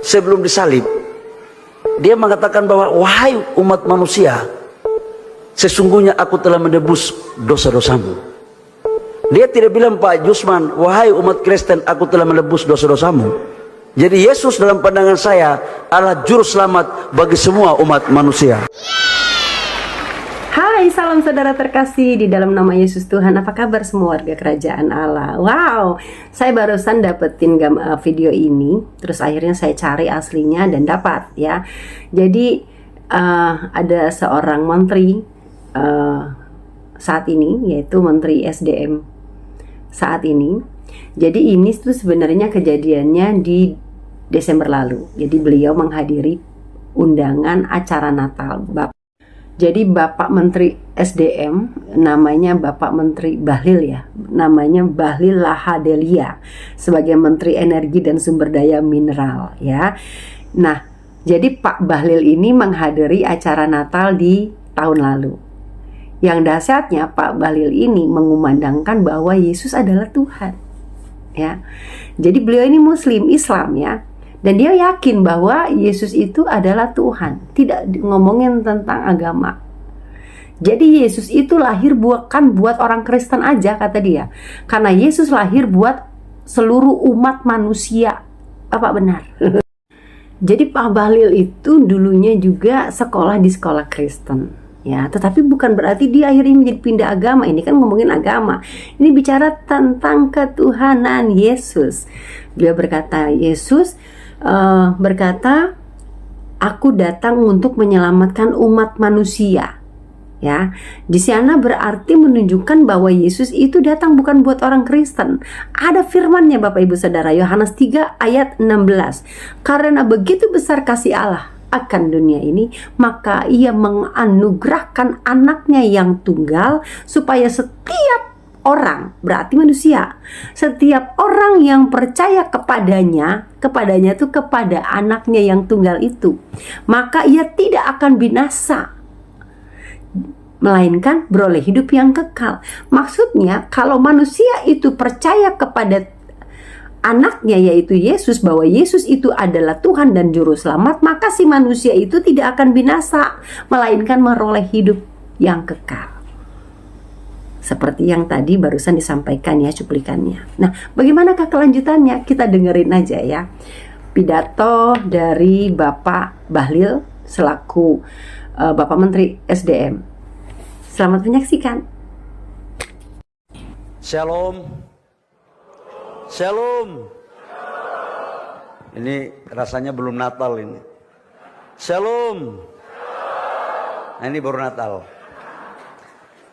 sebelum disalib, dia mengatakan bahwa wahai umat manusia, sesungguhnya aku telah menebus dosa-dosamu. Dia tidak bilang Pak Jusman, wahai umat Kristen, aku telah menebus dosa-dosamu. Jadi Yesus dalam pandangan saya adalah juru selamat bagi semua umat manusia. Hai, salam saudara terkasih di dalam nama Yesus Tuhan. Apa kabar semua warga kerajaan Allah? Wow, saya barusan dapetin video ini, terus akhirnya saya cari aslinya dan dapat ya. Jadi ada seorang menteri saat ini, yaitu Menteri SDM saat ini. Jadi ini tuh sebenarnya kejadiannya di Desember lalu. Jadi beliau menghadiri undangan acara Natal. Jadi Bapak Menteri SDM namanya Bapak Menteri Bahlil ya, namanya Bahlil Lahadelia sebagai Menteri Energi dan Sumber Daya Mineral ya. Nah, jadi Pak Bahlil ini menghadiri acara Natal di tahun lalu. Yang dahsyatnya Pak Bahlil ini mengumandangkan bahwa Yesus adalah Tuhan ya. Jadi beliau ini Muslim Islam ya. Dan dia yakin bahwa Yesus itu adalah Tuhan. Tidak ngomongin tentang agama. Jadi Yesus itu lahir bukan buat orang Kristen aja, kata dia. Karena Yesus lahir buat seluruh umat manusia. Apa benar? Jadi Pak Bahlil itu dulunya juga sekolah di sekolah Kristen. Ya, tetapi bukan berarti dia akhirnya menjadi pindah agama. Ini kan ngomongin agama. Ini bicara tentang ketuhanan Yesus. Beliau berkata, Yesus berkata, aku datang untuk menyelamatkan umat manusia. Ya, di sana berarti menunjukkan bahwa Yesus itu datang bukan buat orang Kristen. Ada firman-Nya Bapak Ibu Saudara, Yohanes 3 ayat 16. Karena begitu besar kasih Allah akan dunia ini, maka Ia menganugerahkan anaknya yang tunggal supaya setiap orang, berarti manusia, setiap orang yang percaya kepadanya itu kepada anaknya yang tunggal itu, maka ia tidak akan binasa, melainkan beroleh hidup yang kekal. Maksudnya kalau manusia itu percaya kepada anaknya yaitu Yesus, bahwa Yesus itu adalah Tuhan dan Juru Selamat, maka si manusia itu tidak akan binasa, melainkan meroleh hidup yang kekal. Seperti yang tadi barusan disampaikan ya cuplikannya. Nah, bagaimanakah kelanjutannya? Kita dengerin aja ya. Pidato dari Bapak Bahlil selaku Bapak Menteri SDM. Selamat menyaksikan. Shalom. Shalom. Ini rasanya belum Natal ini. Shalom. Nah, ini baru Natal.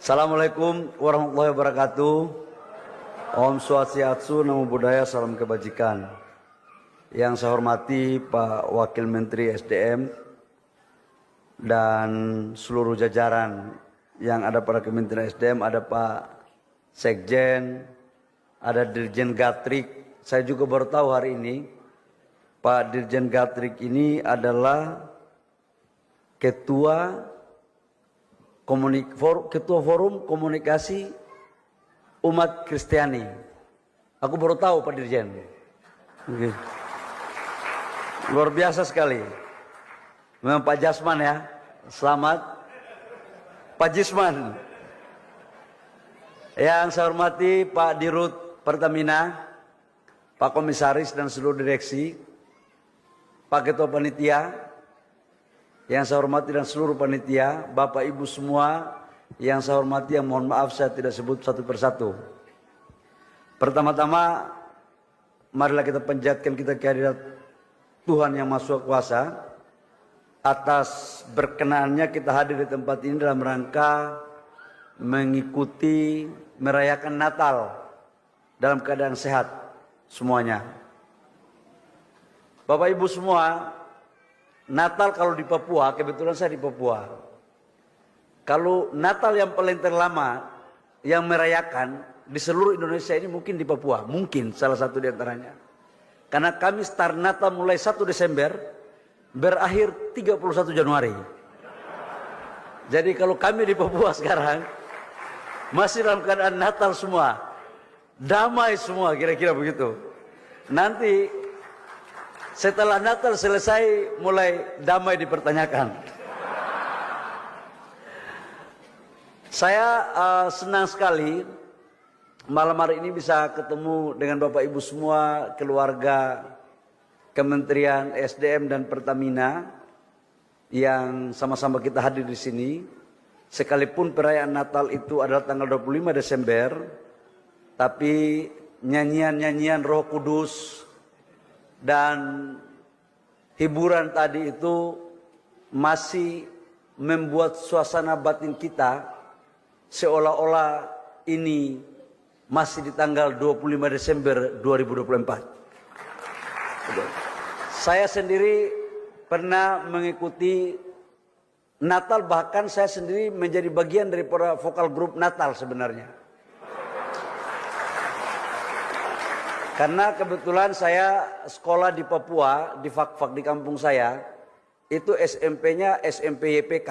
Assalamualaikum warahmatullahi wabarakatuh. Om Swastiastu, Namo Buddhaya, salam kebajikan. Yang saya hormati Pak Wakil Menteri SDM dan seluruh jajaran yang ada pada Kementerian SDM, ada Pak Sekjen, ada Dirjen Gatrik. Saya juga baru tahu hari ini Pak Dirjen Gatrik ini adalah Ketua Forum Komunikasi Umat Kristiani. Aku baru tahu Pak Dirjen. Luar biasa sekali. Memang Pak Jasman ya. Selamat Pak Jisman. Yang saya hormati Pak Dirut Pertamina, Pak Komisaris dan seluruh direksi, Pak Ketua Panitia, yang saya hormati dan seluruh panitia, Bapak Ibu semua yang saya hormati, yang mohon maaf saya tidak sebut satu persatu. Pertama-tama, marilah kita panjatkan kita kehadirat Tuhan yang Maha Kuasa atas berkenaannya kita hadir di tempat ini dalam rangka mengikuti merayakan Natal dalam keadaan sehat semuanya. Bapak Ibu semua, Natal kalau di Papua, kebetulan saya di Papua. Kalau Natal yang paling terlama yang merayakan di seluruh Indonesia ini mungkin di Papua, mungkin salah satu di antaranya. Karena kami start Natal mulai 1 Desember, berakhir 31 Januari. Jadi kalau kami di Papua sekarang masih dalam keadaan Natal semua, damai semua, kira-kira begitu. Nanti Setelah Natal selesai, mulai damai dipertanyakan. Saya senang sekali malam hari ini bisa ketemu dengan Bapak Ibu semua, keluarga Kementerian SDM dan Pertamina yang sama-sama kita hadir di sini. Sekalipun perayaan Natal itu adalah tanggal 25 Desember, tapi nyanyian-nyanyian Roh Kudus dan hiburan tadi itu masih membuat suasana batin kita seolah-olah ini masih di tanggal 25 Desember 2024. Saya sendiri pernah mengikuti Natal, bahkan saya sendiri menjadi bagian daripada vokal grup Natal sebenarnya. Karena kebetulan saya sekolah di Papua, di Fak-Fak di kampung saya, itu SMP-nya SMP YPK.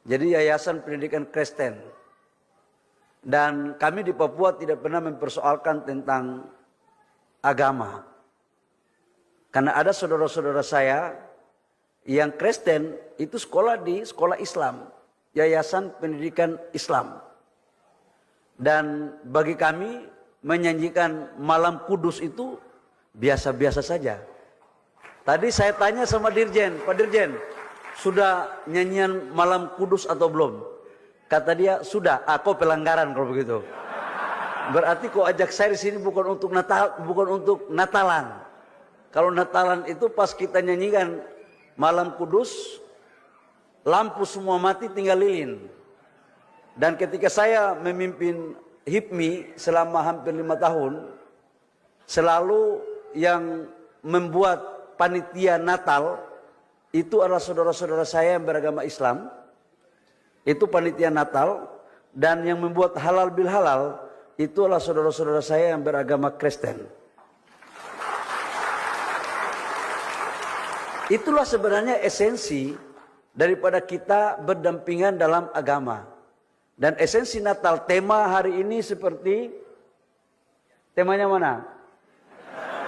Jadi Yayasan Pendidikan Kristen. Dan kami di Papua tidak pernah mempersoalkan tentang agama. Karena ada saudara-saudara saya yang Kristen itu sekolah di sekolah Islam, Yayasan Pendidikan Islam. Dan bagi kami menyanyikan Malam Kudus itu biasa-biasa saja. Tadi saya tanya sama Dirjen, Pak Dirjen, sudah nyanyian Malam Kudus atau belum? Kata dia, sudah. Kau pelanggaran kalau begitu. Berarti kau ajak saya di sini bukan untuk Natal, bukan untuk Natalan. Kalau Natalan itu pas kita nyanyikan Malam Kudus, lampu semua mati tinggal lilin. Dan ketika saya memimpin HIPMI selama hampir 5 tahun, selalu yang membuat panitia Natal itu adalah saudara-saudara saya yang beragama Islam. Itu panitia Natal. Dan yang membuat halal bil halal itu adalah saudara-saudara saya yang beragama Kristen. Itulah sebenarnya esensi daripada kita berdampingan dalam agama. Dan esensi Natal, tema hari ini seperti, temanya mana?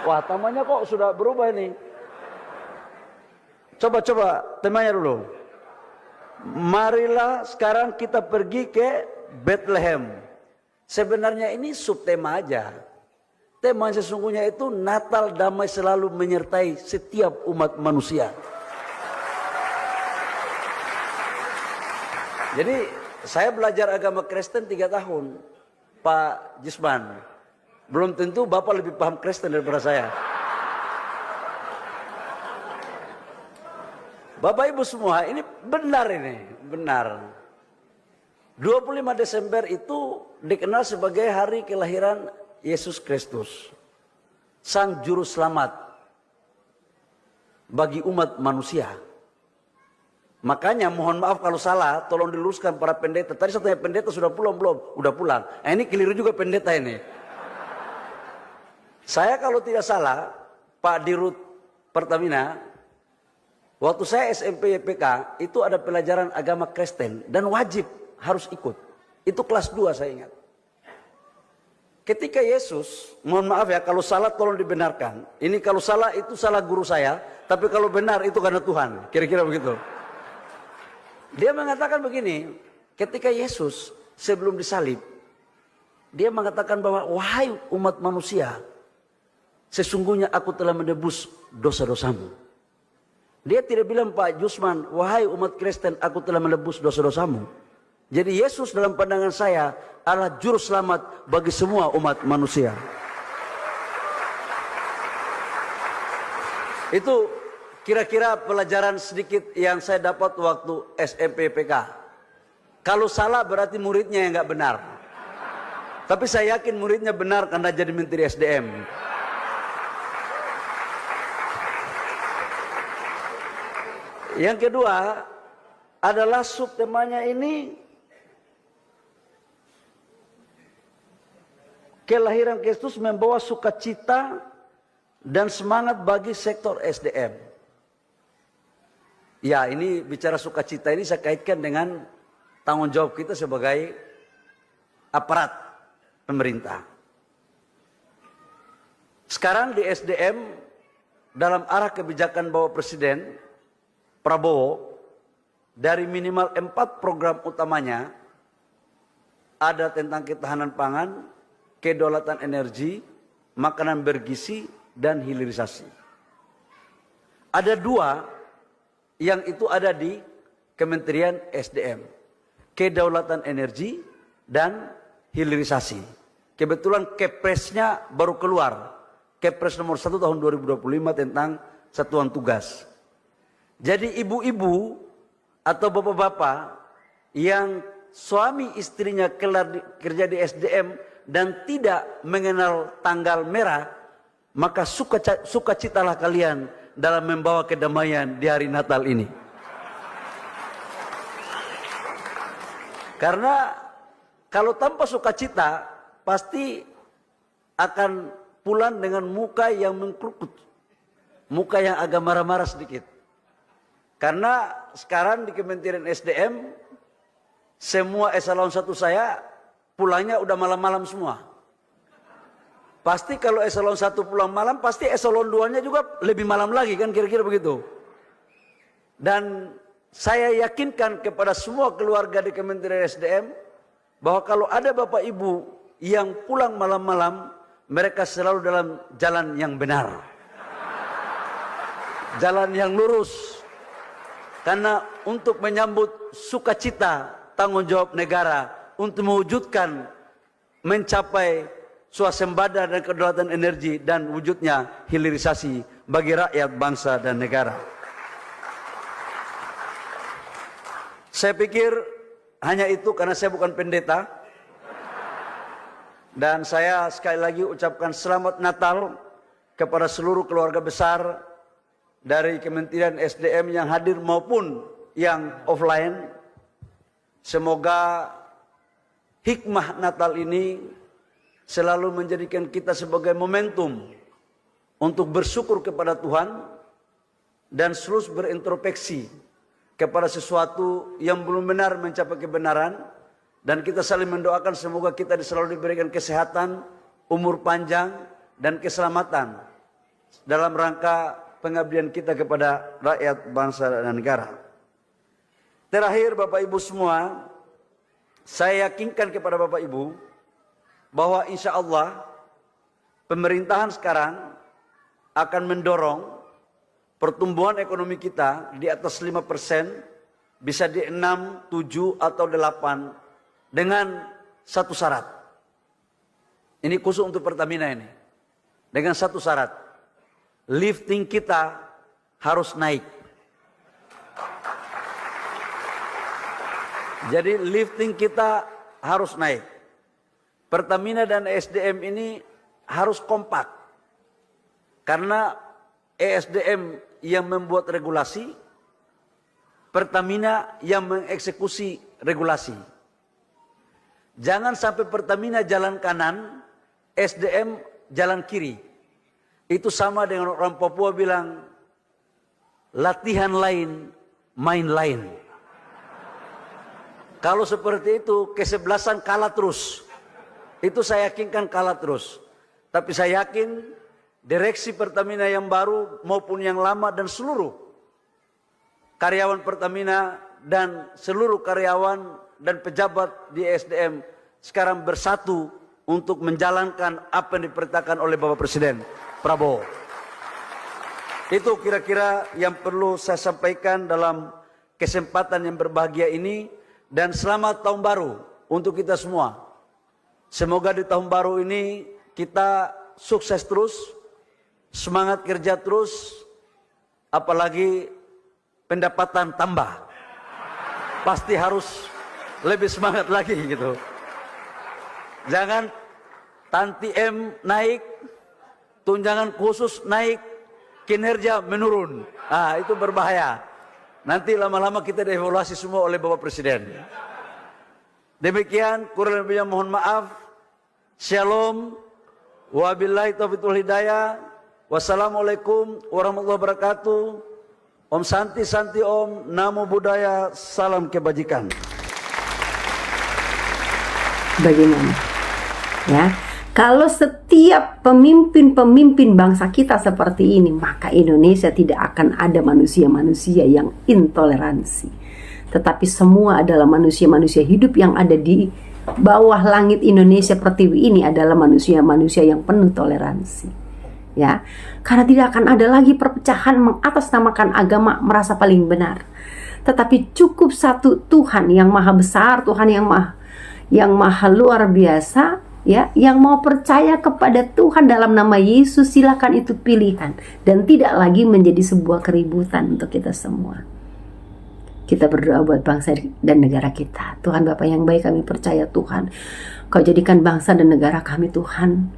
Wah, temanya kok sudah berubah ini. Coba temanya dulu. Marilah sekarang kita pergi ke Bethlehem. Sebenarnya ini subtema aja. Tema sesungguhnya itu Natal damai selalu menyertai setiap umat manusia. Jadi saya belajar agama Kristen 3 tahun, Pak Jisman. Belum tentu Bapak lebih paham Kristen daripada saya. Bapak Ibu semua, ini benar ini, benar. 25 Desember itu dikenal sebagai hari kelahiran Yesus Kristus, Sang Juru Selamat bagi umat manusia. Makanya mohon maaf kalau salah, tolong diluruskan para pendeta. Tadi saya tanya pendeta sudah pulang belum? Udah pulang. Ini keliru juga pendeta ini. Saya kalau tidak salah, Pak Dirut Pertamina, waktu saya SMP YPK, itu ada pelajaran agama Kristen dan wajib harus ikut. Itu kelas 2 saya ingat. Ketika Yesus, mohon maaf ya kalau salah tolong dibenarkan. Ini kalau salah itu salah guru saya, tapi kalau benar itu karena Tuhan. Kira-kira begitu. Dia mengatakan begini, ketika Yesus sebelum disalib, dia mengatakan bahwa wahai umat manusia, sesungguhnya aku telah menebus dosa-dosamu. Dia tidak bilang Pak Jusman, wahai umat Kristen, aku telah menebus dosa-dosamu. Jadi Yesus dalam pandangan saya adalah juru selamat bagi semua umat manusia. Itu kira-kira pelajaran sedikit yang saya dapat waktu SMP PK. Kalau salah berarti muridnya yang nggak benar. Tapi saya yakin muridnya benar karena jadi Menteri SDM. Yang kedua adalah subtemanya ini kelahiran Kristus membawa sukacita dan semangat bagi sektor SDM. Ya, ini bicara sukacita ini saya kaitkan dengan tanggung jawab kita sebagai aparat pemerintah. Sekarang di SDM dalam arah kebijakan Bapak Presiden Prabowo, dari minimal 4 program utamanya, ada tentang ketahanan pangan, kedaulatan energi, makanan bergizi, dan hilirisasi. Ada 2 yang itu ada di Kementerian SDM, kedaulatan energi dan hilirisasi. Kebetulan Kepresnya baru keluar, Kepres nomor 1 tahun 2025 tentang satuan tugas. Jadi ibu-ibu atau bapak-bapak yang suami istrinya kerja di SDM dan tidak mengenal tanggal merah, maka sukacitalah kalian dalam membawa kedamaian di hari Natal ini. Karena kalau tanpa sukacita pasti akan pulang dengan muka yang mengkerukut, muka yang agak marah-marah sedikit. Karena sekarang di Kementerian SDM semua eselon 1 saya pulangnya udah malam-malam semua. Pasti kalau eselon 1 pulang malam, pasti eselon 2-nya juga lebih malam lagi, kan kira-kira begitu. Dan saya yakinkan kepada semua keluarga di Kementerian SDM bahwa kalau ada bapak ibu yang pulang malam-malam, mereka selalu dalam jalan yang benar, jalan yang lurus. Karena untuk menyambut sukacita tanggung jawab negara untuk mewujudkan mencapai swasembada dan kedaulatan energi dan wujudnya hilirisasi bagi rakyat, bangsa dan negara. Saya pikir hanya itu karena saya bukan pendeta. Dan saya sekali lagi ucapkan selamat Natal kepada seluruh keluarga besar dari Kementerian SDM yang hadir maupun yang offline. Semoga hikmah Natal ini selalu menjadikan kita sebagai momentum untuk bersyukur kepada Tuhan dan terus berintrospeksi kepada sesuatu yang belum benar mencapai kebenaran, dan kita saling mendoakan semoga kita selalu diberikan kesehatan, umur panjang, dan keselamatan dalam rangka pengabdian kita kepada rakyat, bangsa, dan negara. Terakhir Bapak Ibu semua, saya yakinkan kepada Bapak Ibu bahwa insya Allah pemerintahan sekarang akan mendorong pertumbuhan ekonomi kita di atas 5%, bisa di 6, 7, atau 8 dengan satu syarat. Ini khusus untuk Pertamina ini. Dengan satu syarat. Lifting kita harus naik. Jadi lifting kita harus naik. Pertamina dan SDM ini harus kompak. Karena ESDM yang membuat regulasi, Pertamina yang mengeksekusi regulasi. Jangan sampai Pertamina jalan kanan, SDM jalan kiri. Itu sama dengan orang Papua bilang, latihan lain, main lain. Kalau seperti itu, kesebelasan kalah terus. Itu saya yakinkan kalah terus. Tapi saya yakin direksi Pertamina yang baru maupun yang lama dan seluruh karyawan Pertamina dan seluruh karyawan dan pejabat di SDM sekarang bersatu untuk menjalankan apa yang diperintahkan oleh Bapak Presiden Prabowo. Itu kira-kira yang perlu saya sampaikan dalam kesempatan yang berbahagia ini, dan selamat tahun baru untuk kita semua. Semoga di tahun baru ini kita sukses terus, semangat kerja terus, apalagi pendapatan tambah. Pasti harus lebih semangat lagi gitu. Jangan tanti M naik, tunjangan khusus naik, kinerja menurun. Ah, itu berbahaya. Nanti lama-lama kita dievaluasi semua oleh Bapak Presiden. Demikian, kurang lebihnya mohon maaf. Shalom. Wabillahi taufiq wal hidayah. Wassalamualaikum warahmatullahi wabarakatuh. Om Santi Santi Om, Namo Buddhaya, salam kebajikan. Bagaimana? Ya, Kalau setiap pemimpin-pemimpin bangsa kita seperti ini, maka Indonesia tidak akan ada manusia-manusia yang intoleransi. Tetapi semua adalah manusia-manusia hidup yang ada di bawah langit Indonesia pertiwi ini adalah manusia-manusia yang penuh toleransi. Ya, karena tidak akan ada lagi perpecahan mengatasnamakan agama merasa paling benar. Tetapi cukup satu Tuhan yang maha besar, Tuhan yang maha luar biasa, ya, yang mau percaya kepada Tuhan dalam nama Yesus, silakan itu pilihan dan tidak lagi menjadi sebuah keributan untuk kita semua. Kita berdoa buat bangsa dan negara kita. Tuhan Bapa yang baik, kami percaya Tuhan, Kau jadikan bangsa dan negara kami Tuhan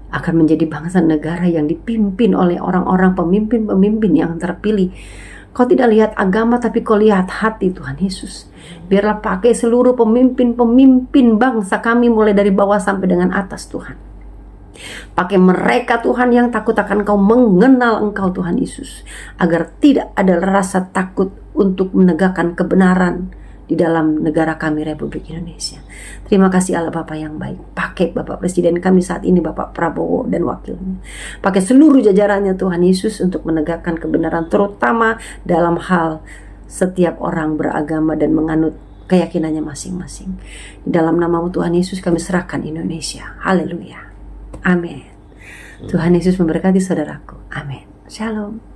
akan menjadi bangsa negara yang dipimpin oleh orang-orang pemimpin-pemimpin yang terpilih. Kau tidak lihat agama, tapi Kau lihat hati, Tuhan Yesus. Biarlah pakai seluruh pemimpin-pemimpin bangsa kami mulai dari bawah sampai dengan atas, Tuhan. Pakai mereka Tuhan yang takut akan Kau, mengenal Engkau Tuhan Yesus, agar tidak ada rasa takut untuk menegakkan kebenaran di dalam negara kami Republik Indonesia. Terima kasih Allah Bapa yang baik. Pakai Bapak Presiden kami saat ini, Bapak Prabowo dan wakilnya. Pakai seluruh jajarannya Tuhan Yesus untuk menegakkan kebenaran, terutama dalam hal setiap orang beragama dan menganut keyakinannya masing-masing. Di dalam nama-Mu Tuhan Yesus kami serahkan Indonesia. Haleluya. Amin. Tuhan Yesus memberkati saudaraku. Amin. Shalom.